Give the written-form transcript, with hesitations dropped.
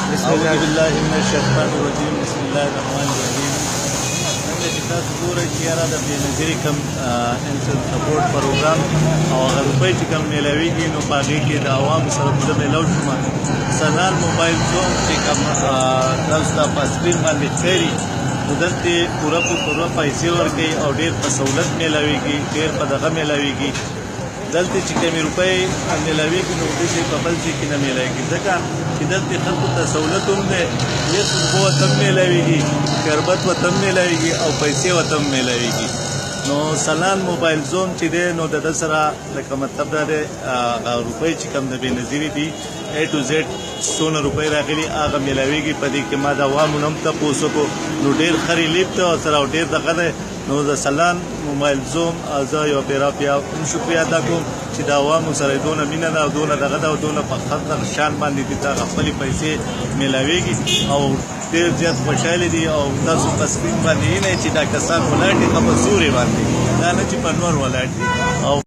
أعوذ بالله من الشيطان الرجيم بسم الله الرحمن الرحیم. څنګه چې تاسو ګورئ چې یاره د بېنظیري کوم انسان سپورټ پروګرام او هغه روپۍ چې کوم میلاویږي نو په هغې کې د عوامو سره زه میلاو شوم. سنان موبایل زون چې کوم تاسو ته په سکرین باندې ښکاري نو دلته پوره په پوره پیسې ورکوي او ډېر په سهولت میلاویږي، ډېر په دغه میلاویږي. دلته چې کومې روپۍ میلاویږي نو داسې په بل ځای کې نه میلاویږي، ځکه چې دلته خلکو ته سهولت هم دی، یس اوبه ورته هم میلاویږي، شربت ورته هم میلاویږي او پیسې ورته هم میلاویږي. نو سنان موبایل زون چې دی نو د ده سره لکه مطلب دا دی هغه روپۍ چې کوم د بېنظیري دي A to Z څونه روپۍ راغلي هغه میلاویږي. په دې کې ما د عوامو نه هم تپوس وکړو نو ډېر ښه ریلیف دی ورسره او ډېر دغه دی. نو د سلان موبایل زون زه یو بیا هم شکریه ادا کوم چې د عوامو سره یې دونه مینه ده او دونه دغه ده او دونه په خپل شان باندې دي ته خپلې پیسې میلاویږي او ډېر زیات خوشحاله دي. او تاسو په سکرین باندې وینئ چې دا کسان ولاړ دي ښه په زورې باندې، دا نه چې په نور ولاړ دي. او